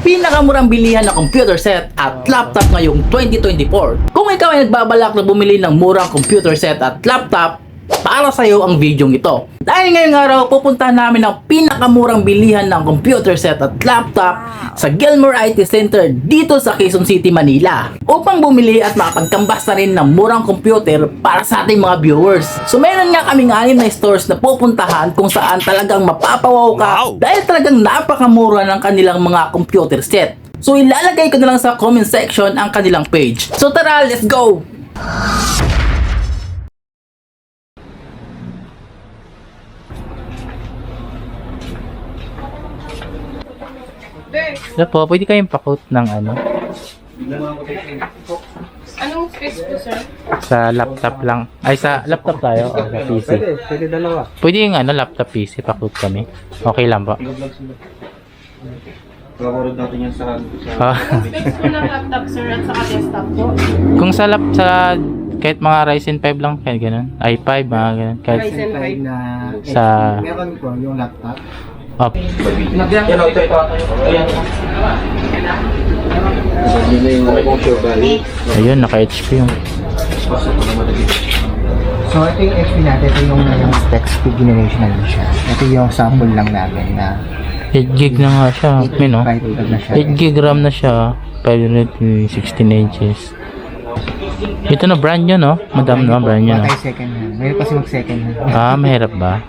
pinakamurang bilihan na computer set at laptop ngayong 2024. Kung ikaw ay nagbabalak na bumili ng murang computer set at laptop, para sa iyo ang video ito. Dahil ngayong araw, pupuntahan namin ang pinakamurang bilihan ng computer set at laptop sa Gilmore IT Center dito sa Quezon City, Manila, upang bumili at makapagkambas na rin ng murang computer para sa ating mga viewers. So meron nga kaming 6 na stores na pupuntahan kung saan talagang mapapawaw ka dahil talagang napakamura ng kanilang mga computer set. So ilalagay ko na lang sa comment section ang kanilang page. So tara, let's go! Ano po, pwede kayong pa-quote ng ano? Anong space po, sir? Sa laptop lang. Ay, sa laptop tayo o sa PC? Pwede dalawa. Pwede yung ano, laptop PC, pa-quote kami. Okay lang po. Kakarod natin yan sa Ah. Space po ng laptop, sir, at saka desktop po. Kung sa kahit mga Ryzen 5 lang, kahit ganun. i5, mga ganun. Kahit Ryzen 5. na sa... meron po yung laptop. Oh, Yan o, ito. Ayan. Yun na yung Pure Valley. ayun, naka-HP yung... So ito yung HP natin, ito yung specs 2 generation na rin siya. Ito yung sample lang namin na 8 gig na nga siya. Yun, no? 8 na siya. 8 gig RAM na siya. 516 inches. Ito na brand nyo, no? Madam, no? Brand nyo, no? Patay second hand. Mayroon kasi mag-second hand. Ah, mahirap ba?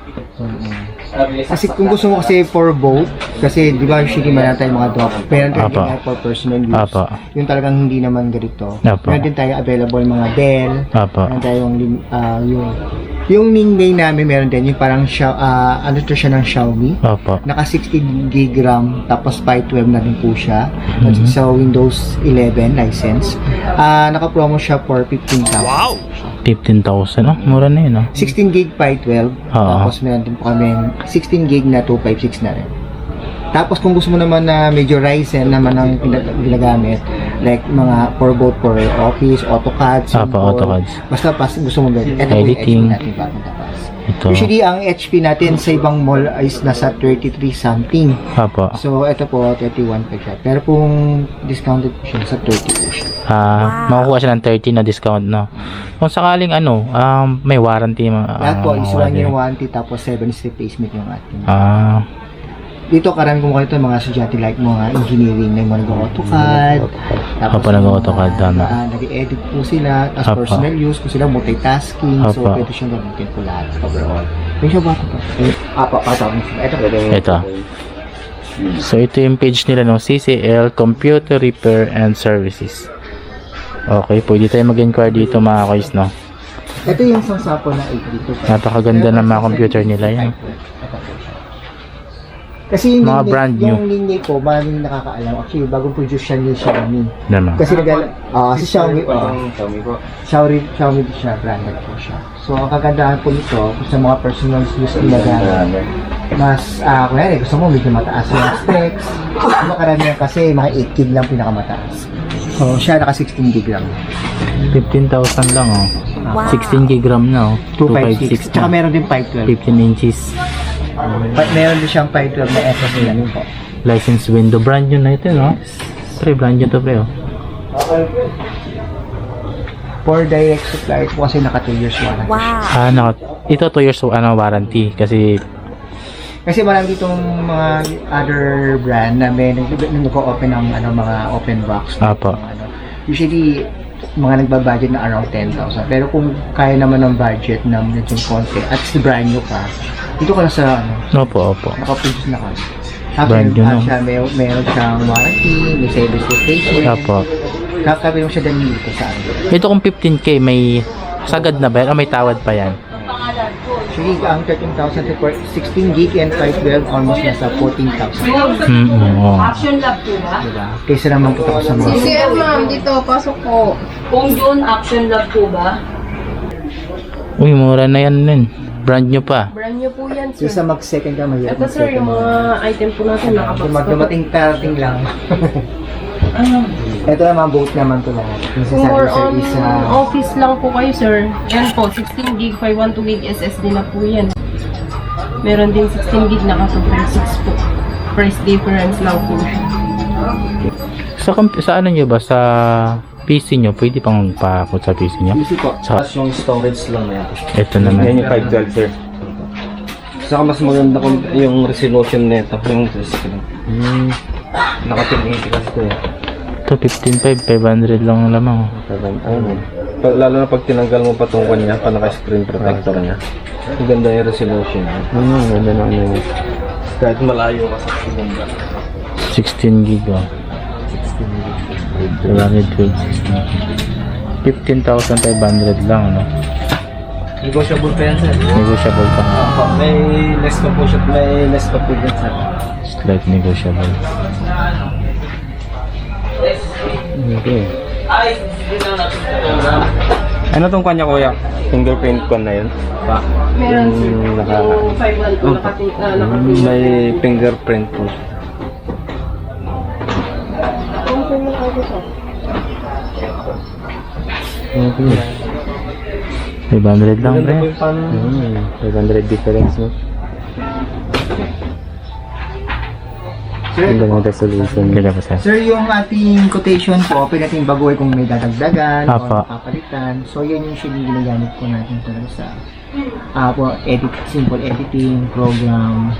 Kasi kung gusto mo kasi for both, kasi di ba usually meron tayong mga drop, meron tayong Apa. mga for personal use. Apa. Yung talagang hindi naman ganito. Apa. Meron din tayo available mga Dell. Apa. Meron tayong yung Ningway namin meron din yung parang ano to siya ng Xiaomi. Opo. Naka 16 gig RAM tapos 512 na rin po siya. At sa Windows 11 license. Naka-promo siya for 15,000. Wow. 15,000, no? Mura na yun, no? 16 gig 512. Oo. Tapos meron din po kami 16 gig na 256 na rin. Tapos kung gusto mo naman na medyo Ryzen naman ang ginagamit, like mga for both for Office, AutoCAD, Apa, AutoCAD. basta pas gusto mo din. Ito Editing. po yung HP natin bagong tapas. Ito. Usually ang HP natin sa ibang mall is nasa 33 something. Opo. So ito po 31 pa siya. Pero kung discounted po siya sa 30 po siya. Makukuha siya ng 30 na discount, no? Kung sakaling ano, may warranty. Lahat po is 1 year warranty tapos 7 years replacement yung ating. Dito karami kumuha ito mga estudyante like mga engineering na mga nag-AutoCAD. Opo, nag-AutoCAD, tama. Nag-edit po sila, tapos Opo. personal use kung sila multitasking. So, Opo. pwede siyang gamitin po lahat overall. Yung siya ba ito? Patawin siya. Ito. So, ito yung page nila, no? CCL Computer Repair and Services. Okay, pwede tayo mag-inquire dito, mga guys, no? Ito yung isang sample na 8 dito. Napakaganda ng mga computer nila, yan. Kasi yung Mga Ningway- brand new. Yung Ningway ko, maraming nakakaalam. Actually, bagong produce siya ni Xiaomi. Naman. Kasi si Xiaomi, Xiaomi din siya, branded po siya. So, ang kagandahan po nito, kung sa mga personal use nila mas, kunyari, gusto mo medyo mataas yung specs. Makaramihan kasi, mga 8 gig lang pinakamataas. So, siya naka 16 gig lang. 15,000 lang, oh. 16 gig RAM na, oh. 256. Tsaka meron din 512. 15 inches. Meron din siyang 512 na SSD lang po. License window. Brand new na ito, no? Pre, brand new to, pre, oh. For direct supply po kasi naka 2 years warranty. Ito 2 years warranty kasi Kasi marami ditong mga other brand na may nag-open ng mga open box. Apo. Usually, mga nagbabudget na around 10,000. Pero kung kaya naman ng budget na medyo konti at si brand new pa, dito ka na sa opo. nakaproduce na ka. Brand new, no? Siya, meron siyang warranty, may service rotation. Apo. Kakabi mo siya din dito sa Ito kung 15k may sagad na ba yan? O may tawad pa yan? Actually, ang 13,000 for 16 gig and 512 almost nasa 14,000. Oo. Action lab po ba? Diba? Kaysa naman po ako sa mga... CCL, ma'am. Dito, pasok po. Kung June, action lab po ba? Uy, mura na yan din. Brand new pa. Brand new po yan, sir. Kaysa mag-second ka, mahirap Ito, sir, yung mga item po natin nakabox Kung pa po. dumating lang. Ito naman, boat naman to lahat. Yung Kung more sasabi on sir, is office lang po kayo, sir. Yan po, 16 gig, 512 gig SSD na po yan. Meron din 16 gig na 256 po. Price difference lang po siya. Sa ano nyo ba? Sa PC nyo? Pwede pang pa-put sa PC nyo? Easy po. Sa, Tapos yung storage lang na yan. ito naman. Yan yung 512 sir. Saka mas maganda kung yung resolution nito, yung screen. Naka 1080 kasi ito eh. Ito, 15.5, 500 lang lamang. Lalo na pag tinanggal mo pa itong kanya, pa naka-screen protector niya. Maganda yung resolution niya. Ganda na ano. Kahit malayo ka sa ganda. 16 gig oh. 15,500 lang, no? Negotiable pa yan sir. Negotiable pa nga. May less pa po siya, may less pa po dyan sir. Slight negotiable. Okay. Ano tong kanya kuya? Fingerprint ko na yun? Pa. Meron sir. Yung Yung 512 nakating. May fingerprint po. Okay. 500 lang, Maganda pre. po yung pan. 500 difference no? Sir, Ganda ng resolution. Ganda pa, sir. Sir, yung ating quotation po, pwede natin baguhin kung may dadagdagan o Apa. papalitan. So, yun yung usually ginagamit po natin talaga sa po, simple editing, program,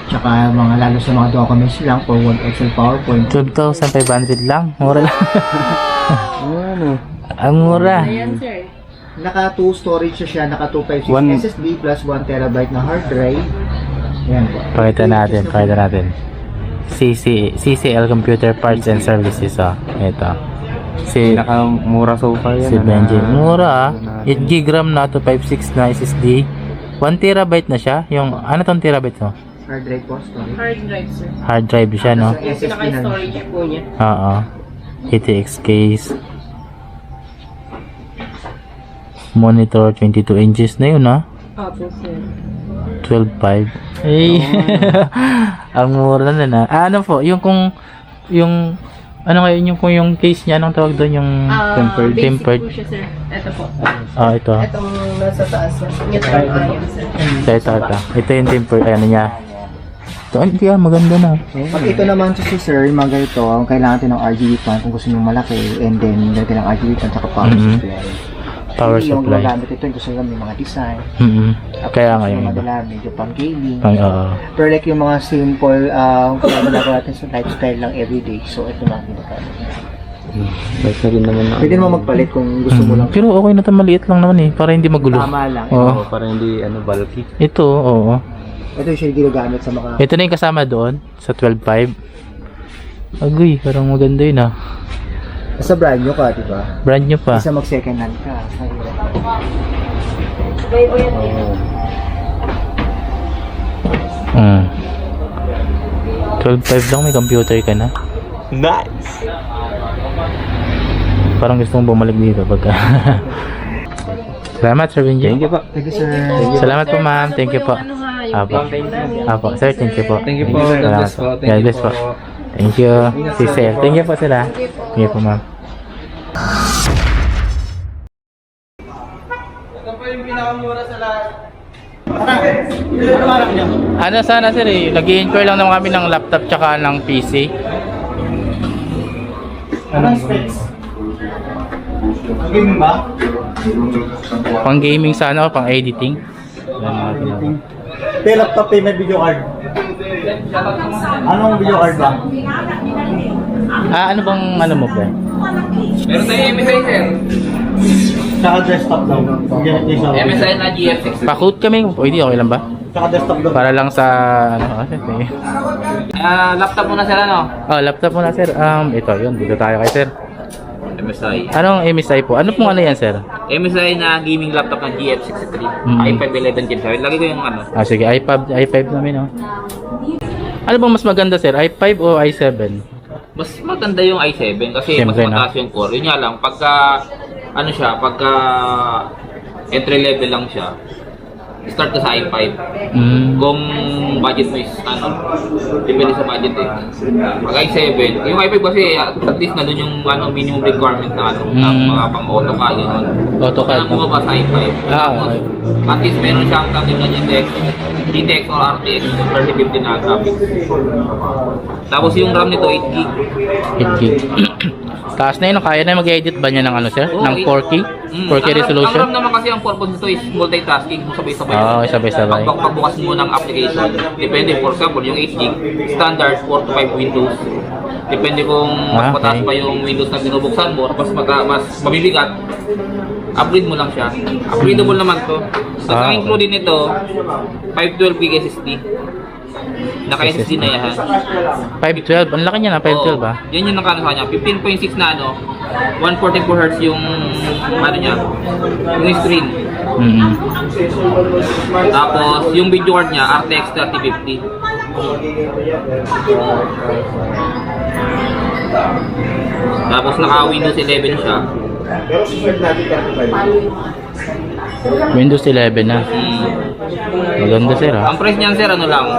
tsaka mga lalo sa mga documents lang for Word, Excel, PowerPoint. 12,500 lang. Mura lang. Ano? Ang mura. Ayan sir. Naka 2 storage na siya, naka 256 One- SSD plus 1 terabyte na hard drive. Yan po. Pakita natin. CCL Computer Parts and Services, oh. Ito. Nakamura so far yan. Si Benji. Mura, ah. 8 GB RAM na 256 na SSD. 1 terabyte na siya. Yung, ano tong terabyte mo? Hard drive po, storage. Hard drive sir. Hard drive siya, no? Yung pinaka-storage po niya. Oo. ATX case. Monitor 22 inches na yun, ah. Opo sir. 12.5. Hey. Ang mura na na. Ano po, yung kung yung ano ngayon yung kung yung case niya, anong tawag doon yung Basic tempered? po siya sir. Ito po. Ito. Itong nasa taas na. Neutral iron sir. Ito. Ito yung tempered, ano niya. Ito, hindi maganda na. Pag ito naman si sir, yung mga ganito, kailangan natin ng RGB fan kung gusto nyo malaki, and then natin ng RGB fan tsaka power Mhm. supply. Power Yung supply. gumagamit ito, yung gusto nyo may mga design. Kaya nga yung Yung iba. madala, medyo pang gaming. Oo. Pero like yung mga simple, kung ginagawa natin sa lifestyle lang everyday, so ito na ang ginagamit. Best na rin naman. Pwede naman magpalit kung gusto mo lang. Pero okay na ito, maliit lang naman eh, para hindi magulo. Tama lang. Oo. Para hindi bulky. Ito, oo. Ito yung siya ginagamit sa mga... Ito na yung kasama doon sa 12.5. Agoy, parang maganda yun ah. Sa brand nyo ka, di ba? Brand new pa. Isa mag second hand ka. Mm. 12.5 lang, may computer ka na. Nice! Parang gusto mong bumalik dito pagka. Salamat, Sir Benji. Thank you po. Thank you, sir. Salamat po, ma'am. Thank you po. Apo. Apo, sir, thank you po. Thank you po. God Salamat bless po. God bless po. Thank you. Si Sir. Thank you po sila. Thank you po, ma'am. Ano sana sir eh, nag-i-inquire lang naman kami ng laptop tsaka ng PC. Anong specs? Game ba? Pang gaming sana o pang editing. Pay laptop, pay may video card. Anong video card ba? Ano bang ano mo po? Meron tayong MSI sir. Tsaka desktop daw. MSI na GF6. Pa-quote kami, pwede okay lang ba? Tsaka desktop daw. Para lang sa ano kasi. Laptop muna sir ano? Oh, laptop muna sir. Ito yun, dito tayo kay sir. MSI. Anong MSI po? Ano pong ano yan sir? MSI na gaming laptop ng GF63. i5 11 Gen 7. Lagi ko yung ano. Sige, i5 namin oh. Ano bang mas maganda sir? i5 o i7? Mas maganda yung i7 kasi Siyempre, mas mataas yung core. Yun nga lang, pagka ano siya, pagka entry level lang siya, start ka sa i5. Kung budget mo is depende sa budget eh. Pag i7, yung i5 kasi at least na doon yung minimum requirement na ng mga pang-AutoCAD gano'n. AutoCAD. Ang bumaba sa i5. Tapos, at least meron siyang tangin na GTX or RTX 3050 na graphics. Tapos yung RAM nito 8 GB. 8 gig. Taas na yun, kaya na mag-edit ba niya ng ano sir? Oo, Ng 4K? 4K resolution? Ang RAM naman kasi ang purpose nito is multitasking, sabay-sabay. Oo, sabay-sabay. Pagbukas mo ng application, depende, for example, yung 8 GB, standard 4 to 5 Windows. Depende kung mas mataas pa yung Windows na binubuksan mo, mas mabibigat, upgrade mo lang siya. Upgradable naman to. Tapos ang included nito, 512 GB SSD. Naka-SSD na yan. 512, ang laki niya na, 512 ba? Yan yung nakano sa kanya. 15.6 na 144 Hz yung niya, yung screen. Tapos yung video card niya, RTX 3050. Tapos naka Windows 11 siya. Windows 11 na. Maganda sir ha. Ang price niyan sir lang,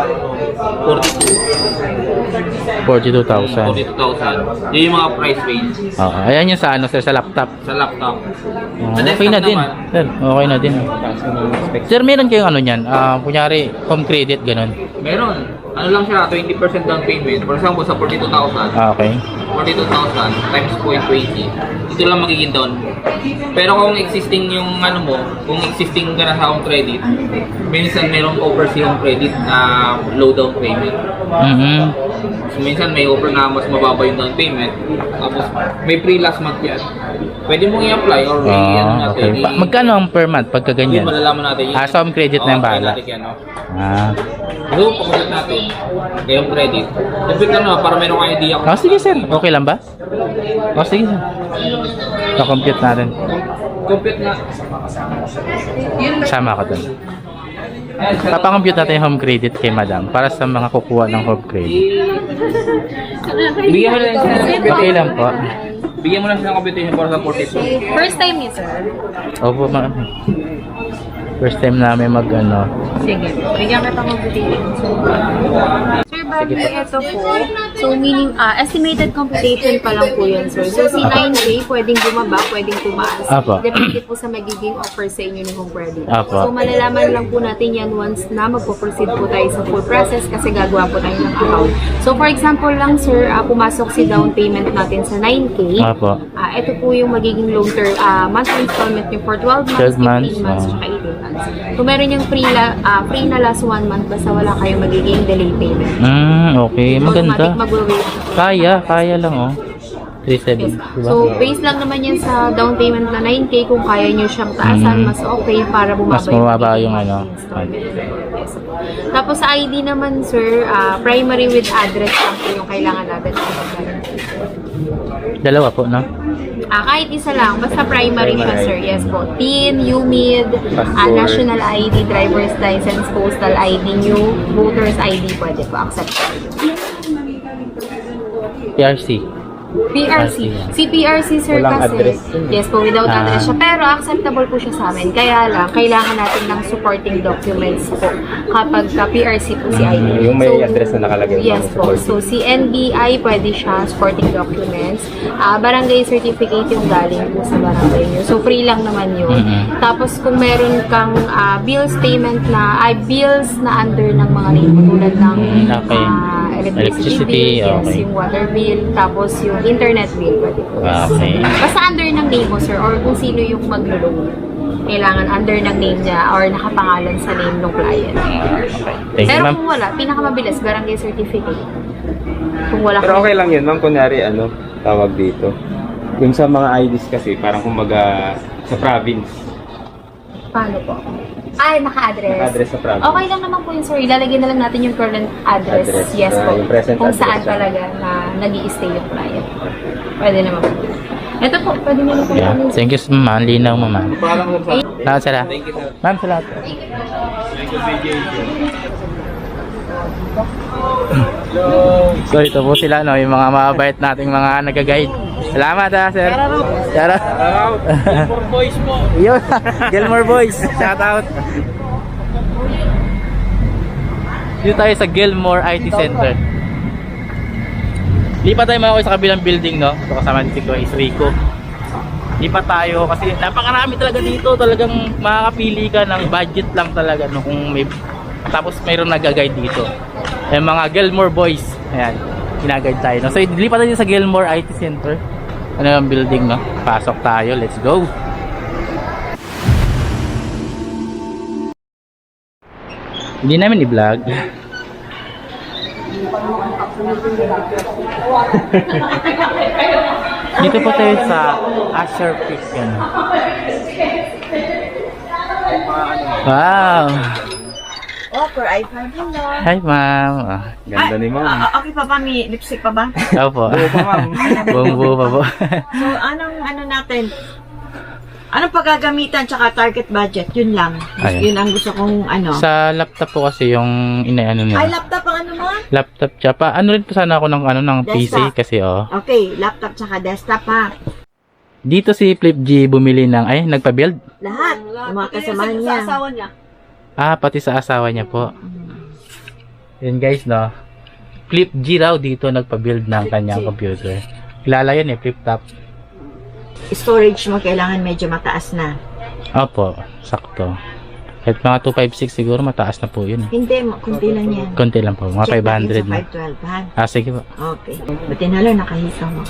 42,000. 42,000. Yun yung mga price range Oo, ayan yung sa ano sir, sa laptop. sa laptop. Sa Okay na desktop din. naman, Sir, okay na din. Sir, meron kayong ano niyan? Kunyari, home credit, ganun. meron. Ano lang siya, 20% down payment. For example, sa 42,000. Okay. 42,000 times 0.20. Ito lang magiging down. Pero kung existing yung kung existing ka na sa home credit, minsan merong offer si home credit na low down payment. So, minsan may offer na mas mababa yung down payment. Tapos may free last month yan. Pwede mong i-apply or Okay. Magkano ang per month pagka Yun, ganyan? malalaman natin. Sa home credit na yung bahala. So, pag-ulit natin. Kaya yung credit. Compute lang naman para meron kang idea. sige sir, okay lang ba? Sige sir. Na-compute natin. Compute nga. Sama ko dun. Papakompute natin yung home credit kay madam para sa mga kukuha ng home credit. Bigyan mo lang siya. Okay lang po. Bigyan mo lang siya ng computation para sa 42. First time niyo, sir? Opo, ma'am. First time namin Sige. Bigyan kita mag-computation. Sir, bali ito po. So, meaning, estimated computation pa lang po yun, sir. So, si 9K, pwedeng bumaba, pwedeng tumaas. Apo. Depende po sa magiging offer sa inyo ni home credit. Apo. So, malalaman lang po natin yan once na magpo-proceed po tayo sa full process kasi gagawa po tayo ng account. So, for example lang, sir, pumasok si down payment natin sa 9K. Apo. Ito po yung magiging long term monthly installment niyo for 12 months, 12 months, 15 months, tsaka 18 months. So, meron yung free na last 1 month basta wala kayong magiging delay payment. Okay, maganda. Automatic mag-waive. Kaya lang 370. Yes. So, based lang naman yan sa down payment na 9K. Kung kaya nyo siyang taasan, mas okay para bumaba Mas bumaba yung installment. Yes. Tapos sa ID naman, sir, primary with address lang po yung kailangan natin. Dalawa po, no? Kahit isa lang, basta primary siya, sir. Yes po. TIN, UMID, national ID, driver's license, postal ID, new voter's ID, pwede po. Accept. PRC. PRC. Si PRC, sir, kasi, yes po, without address siya. Pero acceptable po siya sa amin. Kaya lang, kailangan natin ng supporting documents po kapag PRC po si ID. Yung may address na nakalagay. Yes po. So, si NBI, pwede siya, supporting documents. Barangay certificate yung galing po sa barangay nyo. So, free lang naman yun. Tapos, kung meron kang bills payment bills na under ng mga name, tulad ng electricity bill, yes, yung water bill, tapos yung internet bill, pwede po. Okay. Basta under ng name mo, sir, or kung sino yung maglo-loan. Kailangan under ng name niya or nakapangalan sa name ng client. Thank you, Pero ma'am. kung wala, pinakamabilis, barangay certificate. Kung wala Pero okay lang yun, ma'am. Kunyari, tawag dito. Yung sa mga IDs kasi, parang kumbaga sa province. Paano po? Naka-address. Naka-address sa province. Okay lang naman po yun, sir. Ilalagay na lang natin yung current address. Yes po. Yung present Kung address saan siya. talaga na nag-i-stay yung client. Pwede naman po. Ito po, pwede nyo na po Yeah. namin. Thank you, ma'am. Linaw mo, ma'am. Parang sa Salamat sila. Ma'am, salamat. So ito po sila, yung mga mababait nating mga nag-guide. Salamat sir. Shout out. Gilmore Boys po. Yun, Gilmore Boys. Shout out. Dito tayo sa Gilmore IT Center. Lipat tayo mga sa kabilang building, no? Ito kasama ni Kuya is Rico. Lipat tayo kasi napakarami talaga dito. Talagang makakapili ka ng budget lang talaga, no? Kung may... Tapos mayroong nag-guide dito. Yung mga Gilmore boys. Ayan. Ginaguide tayo, no? So lipat tayo sa Gilmore IT Center. Ano yung building, no? Pasok tayo. Let's go! Hindi namin i-vlog. Dito po tayo sa Asher Peak. Yan. Wow! Oh, for iPhone. Hello. Hi, ma'am. Ah, Ganda ni ma'am. Okay pa ba? May lipstick pa ba? opo. Buong buo pa po. So, anong ano natin? Anong paggagamitan tsaka target budget? Yun lang. Ayan. Yun ang gusto kong ano. Sa laptop po kasi yung inaano Ay, nila. laptop ang ano mo? Laptop siya pa. Ano rin po sana ako ng ano ng PC Desktop. kasi Okay, laptop tsaka desktop ha. Dito si Flip G bumili ng nagpa-build. Lahat. Yung mga kasamahan niya. Ah, pati sa asawa niya po. Yun guys, no. Flip G raw dito nagpa-build ng kanyang computer. Kilala yun Flip Top. Storage mo kailangan medyo mataas na. Opo, sakto. Kahit mga 256 siguro mataas na po yun. Hindi, kunti lang yan. Konti lang po, mga Check natin 500 na. sa 512 ha. Ah, sige po. Okay. Buti na lang nakahita mo.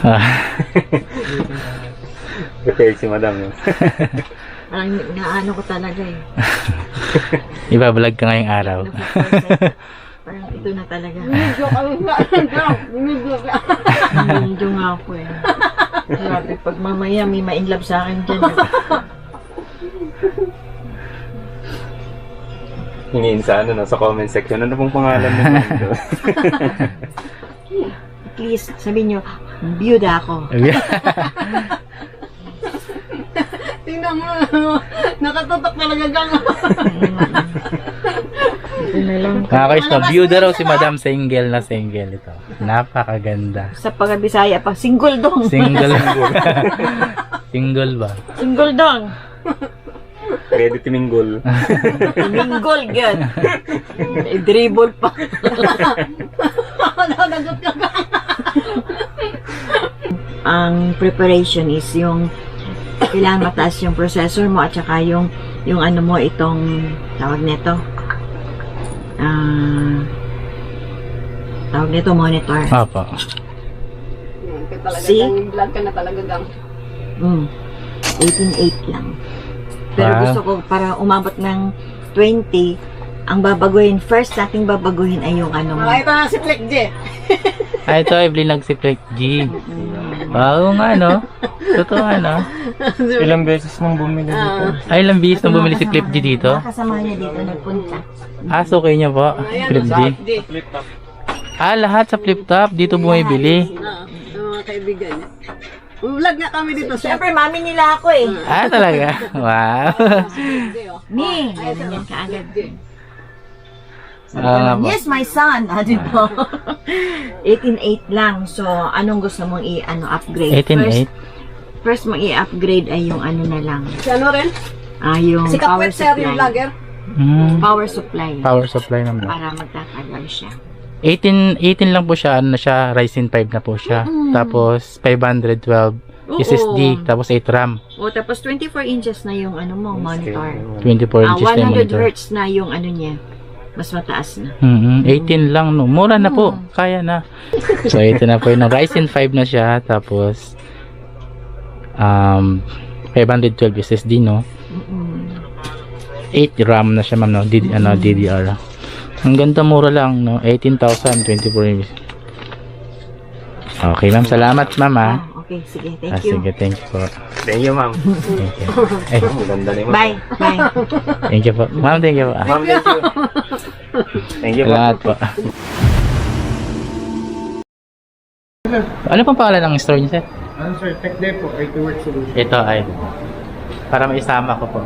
Prepared si madam. Parang naano ko talaga eh. Ibablog ka ngayong araw. Parang ito na talaga. Medyo nga ako eh. Grabe, pag mamaya may ma-inlove sa akin dyan. Hingin sa sa comment section. Ano pong pangalan mo? Please, sabihin nyo, byuda ako. Tingnan mo, nakatutok talaga gang. Ito na lang. Mga guys, no, byuda raw si Madam single na single ito. Napakaganda. Sa pagkabisaya pa, single dong. Single. Single ba? Single dong. Ready to mingle. Mingle, good. Dribble pa. Nagot ka. Ang preparation is yung kailangan mataas yung processor mo at saka yung ano mo itong tawag nito monitor. Opo. See? Vlog ka na talaga gang. 18.8 lang. Pero Wow. gusto ko para umabot ng 20, ang babaguhin, first nating babaguhin ay yung ano mo. Ito na si Fleck J. Ay, ito, Evelyn nagsiplik G. Wow nga, no? Totoo nga, no? Ilang beses nang bumili dito? Ay, ilang bis nang bumili si Flip G dito? Mga kasama niya dito nagpunta. Ah, so kayo niya po, Flip G. Ah, lahat sa Flip Top, dito bumibili. Mga kaibigan niya. Vlog nga kami dito. Siyempre, mami nila ako eh. Ah, talaga? Wow. Me, ganyan ka agad. Ah, nga po. Yes, my son. Dito. 18.8 lang. So, anong gusto mong upgrade? 18.8? First mong i-upgrade ay yung ano na lang. Si ano rin? Yung Si power Kapwet Sir, yung supply. vlogger. Power supply. Power supply naman. Para magtatagal siya. 18 lang po siya, ano na siya, Ryzen 5 na po siya. Tapos 512 Oo. SSD, tapos 8 RAM. O, tapos 24 inches na yung ano mo, monitor. 24 inches na yung 100 monitor. hertz na yung ano niya. Mas mataas na. 18 lang, no. Mura na po. Kaya na. So, ito na po yung Ryzen 5 na siya. Tapos, 512 SSD, no. 8 RAM na siya, ma'am, no. DDR. Ang ganda, mura lang, no. 18,000, 24 inches. Okay, ma'am. Salamat, ma'am, ha. Okay, sige. Thank you. Sige, thank you po. Thank you, ma'am. Thank you. Ay, Ganda ni ma'am. Bye. Bye. thank you po. Ma'am, thank you po. Ma'am, thank you. Thank you, ma'am. Salamat po. Ano pang pangalan ng store niyo, sir? Ano sir, Tech Depo, IT Work Solution. Ito ay para maisama ko po.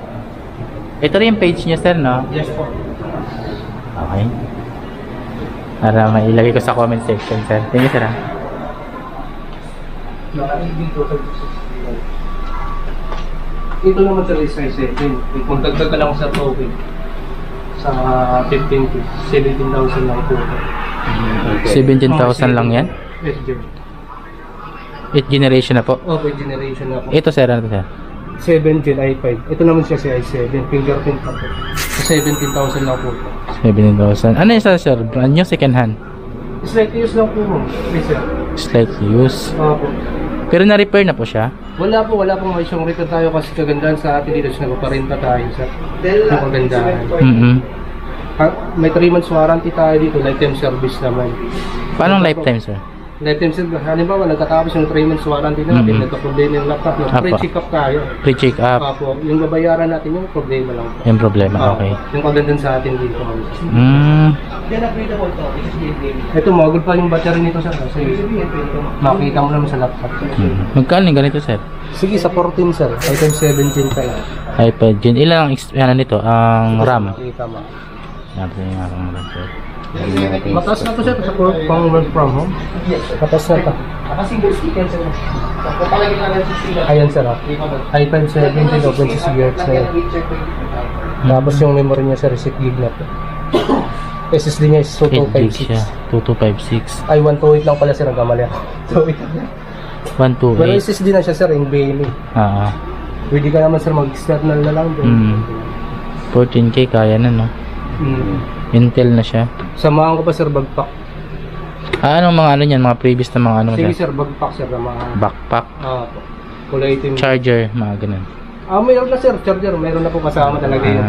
Ito rin yung page niyo, sir, no? Yes po. Okay. Para mailagay ko sa comment section, sir. Thank you, sir. Ito naman sa research setting. Kung dagdag ka lang sa token. Sa 15 to 17,000 lang po. 17,000 lang yan? 8 generation na po. Okay, generation na po. Ito sir, ano to sir? 7 Gen i5. Ito naman siya si i7. Fingerprint pa po. Sa 17,000 lang po. 17,000. Ano yung sir? Brand new, second hand? Slight use lang po mo. Please, sir. Slightly used. Opo. Pero na-repair na po siya? Wala pong may siyang return tayo kasi kagandahan sa atin dito sa nagpaparinta tayo sa yung kagandahan. May 3 months warranty tayo dito, lifetime service naman. Paano lifetime sir? Lifetime service, halimbawa nagkatapos yung 3 months warranty natin, nagka-problema yung laptop, pre-check up tayo. Pre-check up. Opo, yung babayaran natin yung problema lang. Yung problema, okay. Yung kagandahan sa atin dito. Ito, mogul pa yung battery nito sir. Kasi makita mo naman sa laptop. Magkano yung ganito sir? Sige, sa 14 sir, item 17 pa yan. iPad Gen. Ilan ang ano nito? Ang RAM? Kita mo. Natin yung RAM sir. Mataas na to sir sa pang work from home. Mataas na to. Ayan sir, i5 17 open sa GHz na yan. Tapos yung memory niya sir, 6 GB na to. SSD niya is 8 GB siya. 2256. 2256. Ay, 128 lang pala sir, nagkamali ako. 128. Pero SSD na siya sir, NVMe. Pwede ka naman sir mag-external na lang doon. 14K kaya na no? Intel na siya. Samahan ko pa sir, bagpack. Anong mga ano niyan? Mga previous na mga ano Sige dyan? sir, bagpack sir na mga... Backpack, kulay itim. charger, mga ganun. Mayroon na sir, charger. Mayroon na po kasama talaga yun.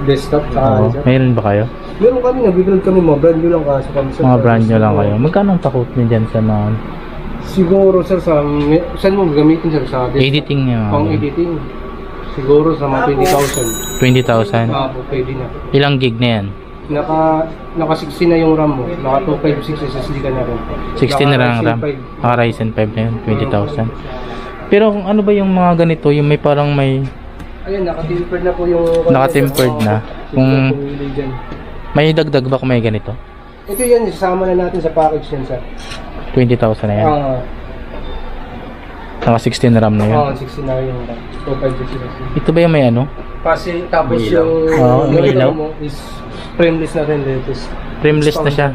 Desktop, Oo. Mayroon ba kayo? Meron kami, nag-build kami, mga brand new lang kasi kami sir. Mga brand nyo lang kayo. Magkano ang takot nyo dyan sa mga Siguro sir, saan mo gamitin sir? Sa desktop? editing nyo? Pang editing. Siguro sa mga 20,000. 20,000? Pwede na. Ilang gig na yan? Naka 16 na yung RAM mo. Naka 256 SSD ka na rin. 16 na lang ang RAM. Mga Ryzen 5 na yun, 20,000. Pero kung ano ba yung mga ganito, yung may parang may Ayan, naka-tempered na po yung... naka-tempered na. Kung may dagdag ba kung may ganito? Ito yan, isama na natin sa package yan sir. 20,000 na yan. Naka 16 RAM na yun. 16 na yung RAM. 256. Ito ba yung may ano? Kasi tapos yung may ilaw mo is frameless na rin latest. Frameless na siya.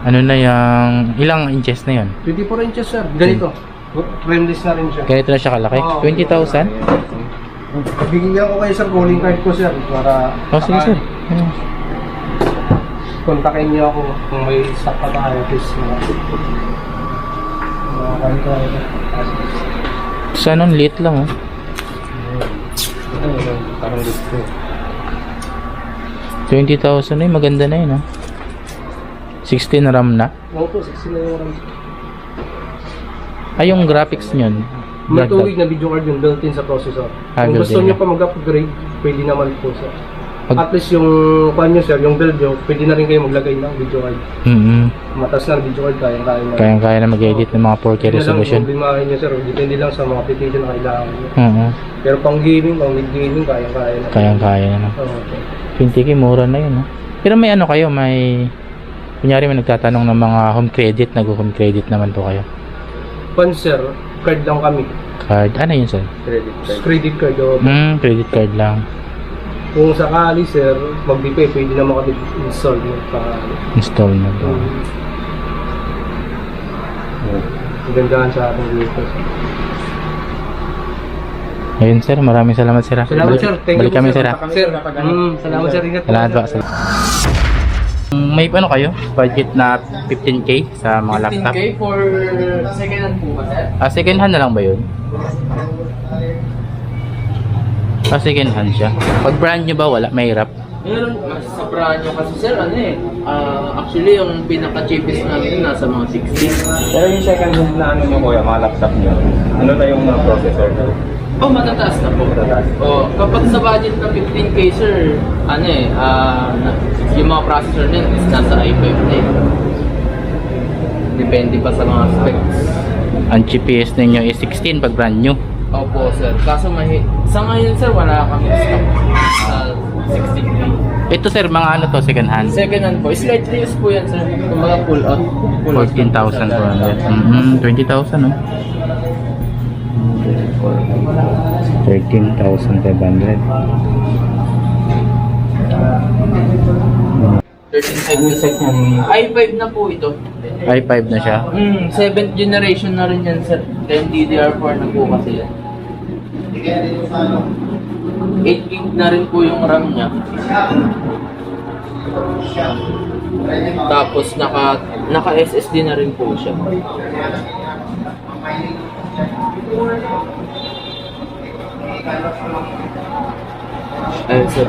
Ano na yung ilang inches na yun? 24 inches sir. Ganito. Frameless na rin siya. Ganito na siya kalaki? 20,000? Bigyan ko kayo sir calling card ko sir para Sige sir. kontakin niyo ako kung may stock pa tayo please. Sana liit lang oh. Parang gusto. 20,000 na yun, maganda na yun oh. 16 RAM na. Opo, 16 na yung RAM. Ay yung graphics nyon. May 2 gig na video card yung built-in sa processor. Kung gusto niyo pa mag-upgrade, pwede naman po sir. At least yung kwan nyo sir, yung build nyo, pwede na rin kayo maglagay ng video card. Mataas na video card, kaya-kaya na. Kaya na mag-edit ng mga 4K resolution. Hindi na lang problemahin nyo sir, depende lang sa mga application na kailangan nyo. Pero pang gaming, pang mid-gaming, kaya-kaya na. Kaya na. 20K, mura na yun. Pero may ano kayo, may... Kunyari may nagtatanong ng mga home credit, nag-home credit naman po kayo. Pan sir, card lang kami. Card? Ano yun sir? Credit card. Credit card lang. Kung sakali sir, mag-depay, pwede na makapag-install yung pangalan. Install na ba? Magandaan sa ating dito. Ayun sir, maraming salamat sir. Salamat sir, thank you Balik kami sir. Sir, salamat sir, ingat. Salamat po. May ano kayo? Budget na 15K sa mga laptop? 15K for second hand po ba sir? Second hand na lang ba yun? Second hand siya. Pag brand new ba wala? Mahirap? Meron, mas sa brand nyo kasi sir, actually yung pinaka-cheapest namin nasa mga 60. Pero yung second hand na ano nyo kuya, mga laptop nyo, ano na yung processor nyo? Matataas na po. Kapag sa budget na 15K sir, yung mga processor nyo is nasa i5 na eh. Depende pa sa mga specs. Ang GPS ninyo is 16 pag brand new. Opo sir, kaso sa ngayon sir, wala kami stock sa 16K. Ito sir, mga ano to, second hand? Second hand po, slightly used po yan sir. Kung mga pull out. 14,400. 20,000 no? 13,500. 13.5 i5 na po ito. i5 na siya. 7th generation na rin yan, sir. Then DDR4 na po kasi yan. 8 gig na rin po yung RAM niya. Tapos naka SSD na rin po siya. Ayun, sir.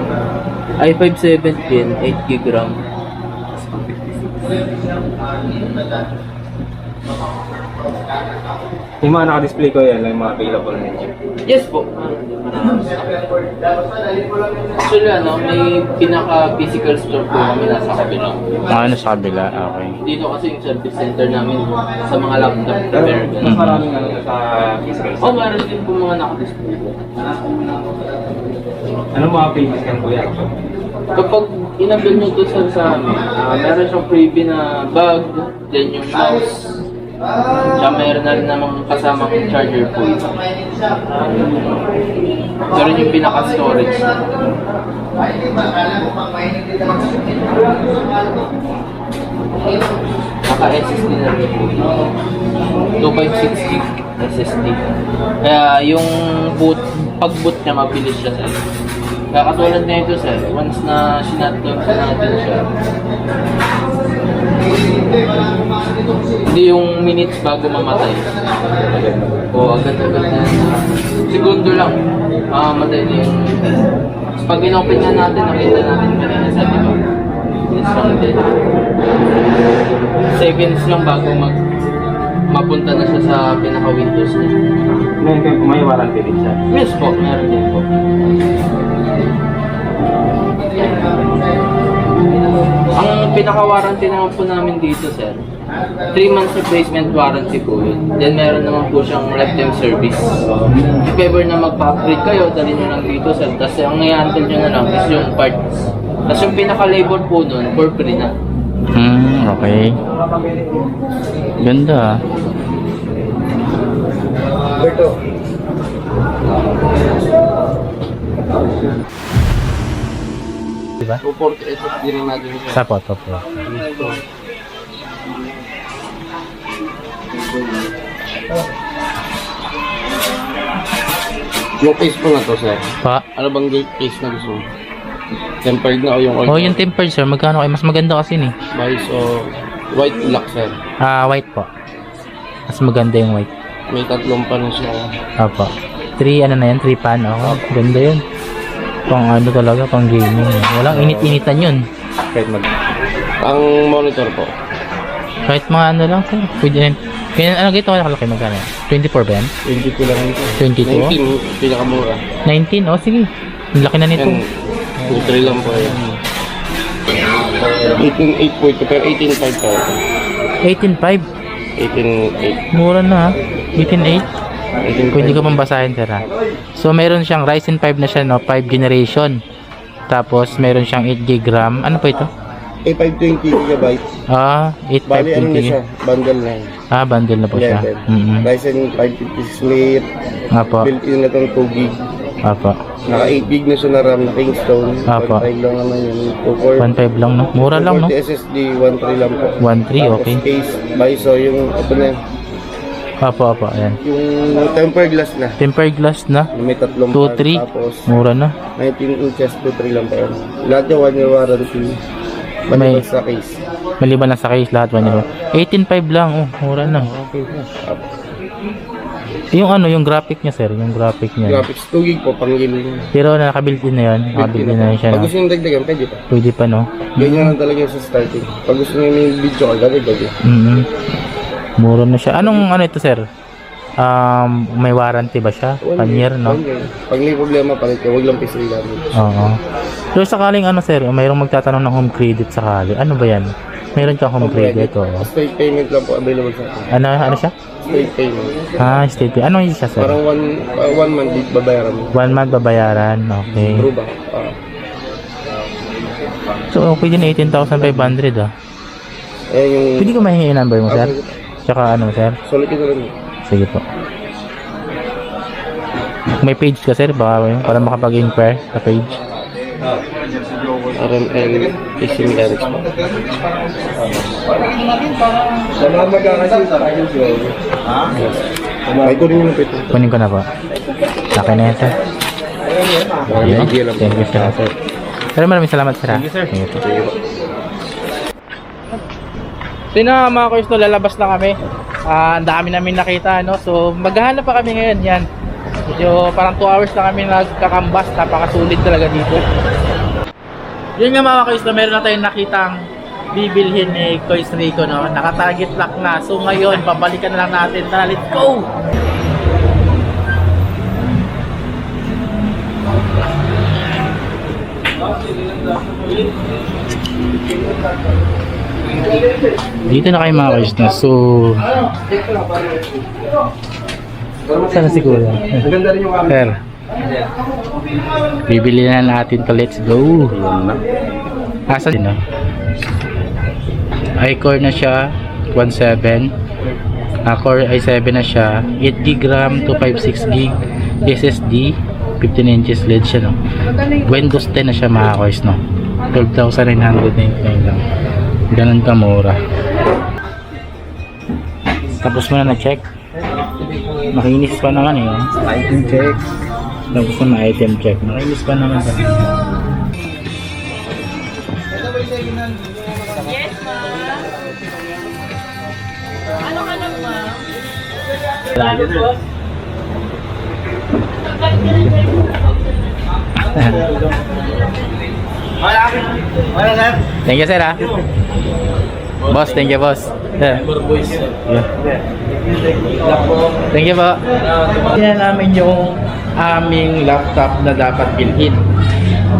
i5 7th gen, 8 gig RAM. Yung mga naka-display ko yan, yung mga available na yun. Yes po. Actually, may pinaka-physical store po kami nasa kabila. Ano sa kabila? Okay. Dito kasi yung service center namin sa mga laptop repair. Mas maraming sa physical store. Meron din po mga naka-display po. Anong mga famous yan, kuya? Kapag inabil nyo to sa amin, meron siyang freebie na bag, then yung mouse. Tsaka meron na rin namang kasamang charger po ito. Meron yung pinaka-storage. Naka-SSD na rin po. 256 gig SSD. Kaya yung pag-boot niya mabilis siya sir. Kaya katulad na ito sir, once na sinatload natin siya, hindi yung minutes bago mamatay. O agad-agad na. Segundo lang, mamatay na yung... Pag in-open na natin, nakita natin kanina sa diba? Minutes lang din. Seconds lang bago mapunta na siya sa pinaka-windows niya. May warranty din siya. Yes po, meron din po. Ang pinaka-warranty naman po namin dito, sir, 3 months replacement warranty po yun. Then meron naman po siyang lifetime service. If ever na magpa-upgrade kayo, dalhin nyo lang dito, sir. Tapos ang i-handle nyo na lang is yung parts. Tapos yung pinaka-labor po nun, for free na. Okay. Ganda ah. Diba? 240 SSD rin natin siya. Sapo. Yung case po na to, sir. Pa. Ano bang case na gusto mo? Tempered na o yung Oh, yung tempered sir, magkano kayo? Mas maganda kasi ni. So, white black, sir. White po. Mas maganda yung white. May tatlong pa na siya. Apo. 3 ano na yan? 3 pan. Oh, ganda yun. Pang ano talaga, pang gaming. Walang init-initan yun. Ang monitor po. Kahit mga ano lang sir. Pwede rin. Kaya ano gito nakalaki magkano? 24 ba yan? 22 lang ito. 22? 19, pinakamura. 19? Oh sige. Ang laki na nito. Yan, 2-3 lang po yan. 18.8 po ito, pero 18.5 po. 18.5? 18.8. Mura na ha. 18.8? Pwede ka pang basahin sir ha. So meron siyang Ryzen 5 na siya no, 5 generation. Tapos meron siyang 8 GB RAM. Ano po ito? 520 GB. 8 Bali ano na 520. siya, bundle na yun. Bundle na po siya. Ryzen 556 late, Apo. built-in na itong 2 GB. Apo. Naka 8 GB na siya na RAM na Kingston. Apo. 1.5 lang naman yun. 1.5 lang no. Mura lang no. 240 SSD, 1.3 lang po. 1.3 okay. Tapos case, BISO, yung ito na yun. Apo. Ayan. Yung tempered glass na. Tempered glass na. May tatlong 2.3. tapos Mura na. 19 inches, 2.3 lang pa yun. Lahat yung 1 year warranty. May- Maliban sa case. Maliban na sa case lahat 1 year. 18.5 lang. Oh, mura na. Yung ano, yung graphic niya sir, yung graphic niya. Graphics 2 gig po, pang gaming. Pero naka-built-in na 'yan. Naka-built-in na siya. Pag No? gusto nyo dagdagan, pwede pa. Pwede pa no. Ganyan lang talaga yung sa starting. Pag gusto nyo may video ka, dagdag. Mura na siya. Anong ano ito sir? May warranty ba siya? 1 year no? Pag may problema, palit ka, huwag lang pisay namin. Oo. Pero sakaling ano sir, mayroong magtatanong ng home credit sakali. Ano ba 'yan? Meron kang home credit o. Straight payment lang po available sa akin. Ano siya? Straight payment. State pay. Ano yung siya sir? Parang one month date babayaran mo. 1 month babayaran. Okay. True ba? So okay din 18,500 ah. Ayan yung... Pwede ko mahingi yung number mo sir? Tsaka ano sir? Solid ito rin. Sige po. May page ka sir, baka para makapag-inquire sa page. RML Fishing Erics po. Sa mga magkakasal sa kayo, may kunin yung pito. Kunin ko na po. Laki na yan sir. Thank you sir. Sir, maraming salamat sir. Thank you sir. So yun na mga kuys, no, lalabas na kami. Ang dami namin nakita, no? So maghahanap pa kami ngayon yan. Medyo parang 2 hours na kami nagkakambas. Napakasulit talaga dito. Yun nga mga kuys, no, meron na tayong nakitang bibilhin ni Kuys Rico, no? Naka-target lock na. So ngayon, babalikan na lang natin. Tara, let's go! Dito na kayo mga kuys, no? So sana siguro Ang ganda rin yung sir, bibili na natin to. Let's go. Asa din, no? I-core na siya 1.7, Core i7 na siya, 8GB RAM, 256GB SSD, 15 inches LED siya, no? Windows 10 na siya mga kuys, no? 12,999 lang. Ganun kamura. Tapos mo na na-check. Makinis pa naman eh. Item check. Tapos mo na item check. Makinis pa naman. Yes, ma'am. Ano ka lang, ma'am? Thank you sir ha. Boss, thank you boss. Yeah. Thank you po. Tingnan namin yung aming laptop na dapat bilhin.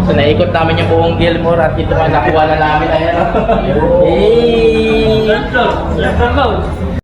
So naikot namin yung buong Gilmore at ito ang nakuha na namin. Ayan o. Hey!